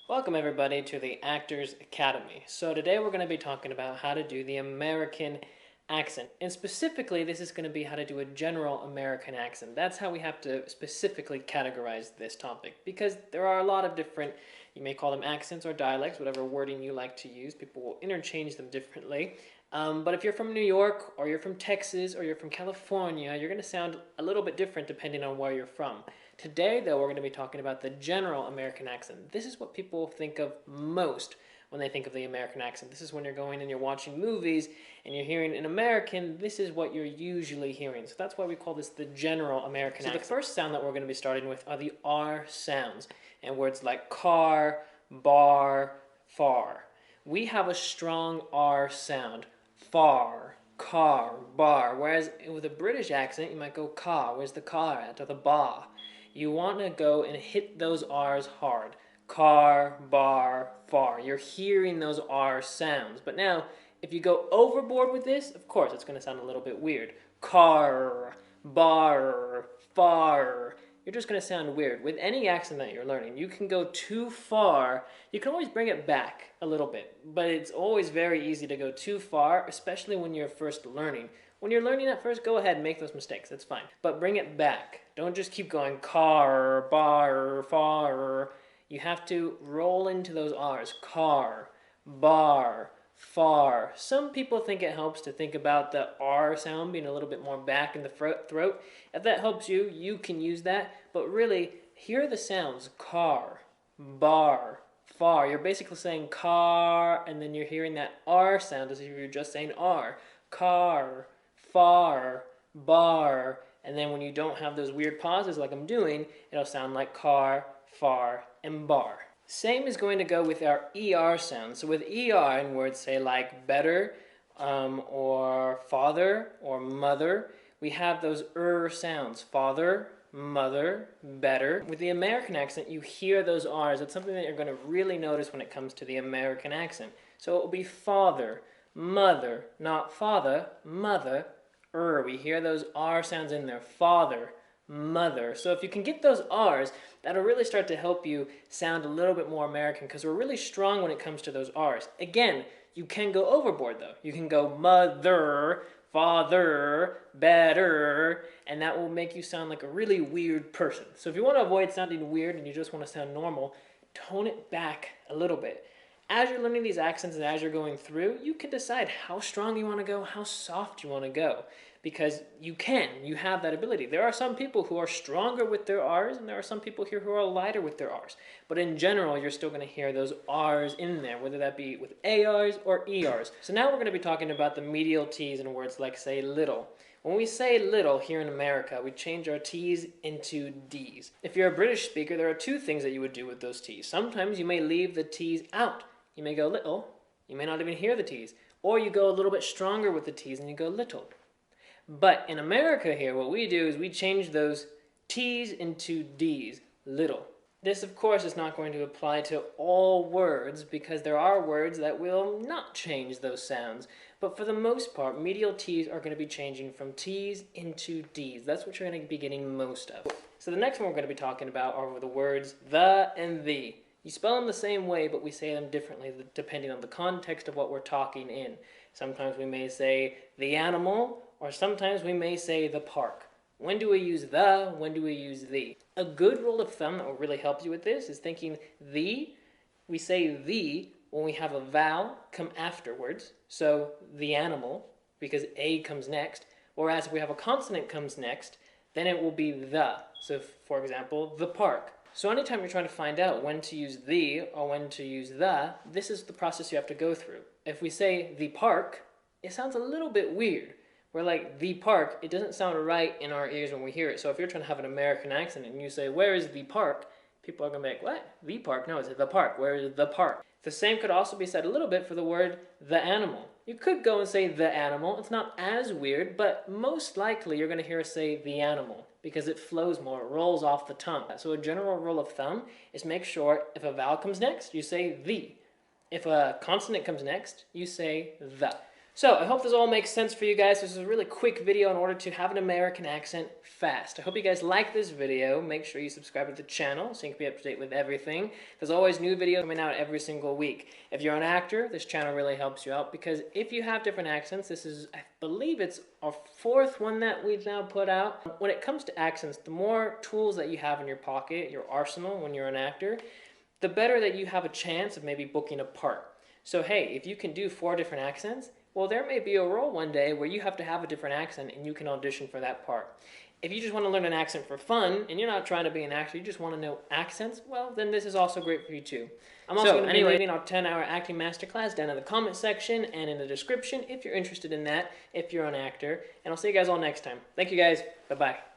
Welcome everybody to the Actors Academy. So today we're going to be talking about how to do the American accent. And specifically, this is going to be how to do a general American accent. That's how we have to specifically categorize this topic, because there are a lot of different, you may call them accents or dialects, whatever wording you like to use. People will interchange them differently. But if you're from New York, or you're from Texas, or you're from California, you're going to sound a little bit different depending on where you're from. Today, though, we're going to be talking about the general American accent. This is what people think of most when they think of the American accent. This is when you're going and you're watching movies and you're hearing an American, this is what you're usually hearing. So that's why we call this the general American accent. So the first sound that we're going to be starting with are the R sounds, and words like car, bar, far. We have a strong R sound. Far, car, bar. Whereas with a British accent, you might go car. Where's the car at? Or the bar. You want to go and hit those R's hard. Car, bar, far. You're hearing those R sounds. But now, if you go overboard with this, of course, it's going to sound a little bit weird. Car, bar, far. You're just going to sound weird. With any accent that you're learning, you can go too far. You can always bring it back a little bit, but it's always very easy to go too far, especially when you're first learning. When you're learning at first, go ahead and make those mistakes. That's fine. But bring it back. Don't just keep going car, bar, far. You have to roll into those R's. Car, bar, far. Some people think it helps to think about the R sound being a little bit more back in the throat. If that helps you, you can use that. But really, hear the sounds. Car, bar, far. You're basically saying car, and then you're hearing that R sound as if you're just saying R. Car, far, bar. And then when you don't have those weird pauses like I'm doing, it'll sound like car, far, and bar. Same is going to go with our ER sound. So with ER in words say like better, or father, or mother, we have those sounds. Father, mother, better. With the American accent, you hear those R's. It's something that you're going to really notice when it comes to the American accent. So it will be father, mother, not father, mother, We hear those R sounds in there. Father, mother. So if you can get those R's, that'll really start to help you sound a little bit more American, because we're really strong when it comes to those R's. Again, you can go overboard though. You can go mother, father, better, and that will make you sound like a really weird person. So if you want to avoid sounding weird and you just want to sound normal, tone it back a little bit. As you're learning these accents and as you're going through, you can decide how strong you want to go, how soft you want to go. Because you have that ability. There are some people who are stronger with their R's, and there are some people here who are lighter with their R's. But in general, you're still going to hear those R's in there, whether that be with ARs or ERs. So now we're going to be talking about the medial T's in words like, say, little. When we say little here in America, we change our T's into D's. If you're a British speaker, there are two things that you would do with those T's. Sometimes you may leave the T's out. You may go little, you may not even hear the T's. Or you go a little bit stronger with the T's and you go little. But in America here, what we do is we change those T's into D's, little. This, of course, is not going to apply to all words, because there are words that will not change those sounds. But for the most part, medial T's are going to be changing from T's into D's. That's what you're going to be getting most of. So the next one we're going to be talking about are the words the and the. You spell them the same way, but we say them differently depending on the context of what we're talking in. Sometimes we may say the animal, or sometimes we may say the park. When do we use the? When do we use the? A good rule of thumb that will really help you with this is thinking the. We say the when we have a vowel come afterwards. So the animal, because A comes next. Whereas if we have a consonant comes next, then it will be the. So for example, the park. So anytime you're trying to find out when to use the or when to use the, this is the process you have to go through. If we say the park, it sounds a little bit weird. We're like, the park, it doesn't sound right in our ears when we hear it. So if you're trying to have an American accent and you say, where is the park? People are going to be like, what? The park? No, it's the park. Where is the park? The same could also be said a little bit for the word the animal. You could go and say the animal. It's not as weird, but most likely you're going to hear us say the animal because it flows more, it rolls off the tongue. So a general rule of thumb is make sure if a vowel comes next, you say the. If a consonant comes next, you say the. So I hope this all makes sense for you guys. This is a really quick video in order to have an American accent fast. I hope you guys like this video. Make sure you subscribe to the channel so you can be up to date with everything. There's always new videos coming out every single week. If you're an actor, this channel really helps you out because if you have different accents, this is, I believe it's our 4th one that we've now put out. When it comes to accents, the more tools that you have in your pocket, your arsenal when you're an actor, the better that you have a chance of maybe booking a part. So hey, if you can do 4 different accents, well, there may be a role one day where you have to have a different accent and you can audition for that part. If you just want to learn an accent for fun and you're not trying to be an actor, you just want to know accents, well, then this is also great for you too. I'm also going to be leaving our 10-hour acting masterclass down in the comment section and in the description if you're interested in that, if you're an actor. And I'll see you guys all next time. Thank you guys. Bye-bye.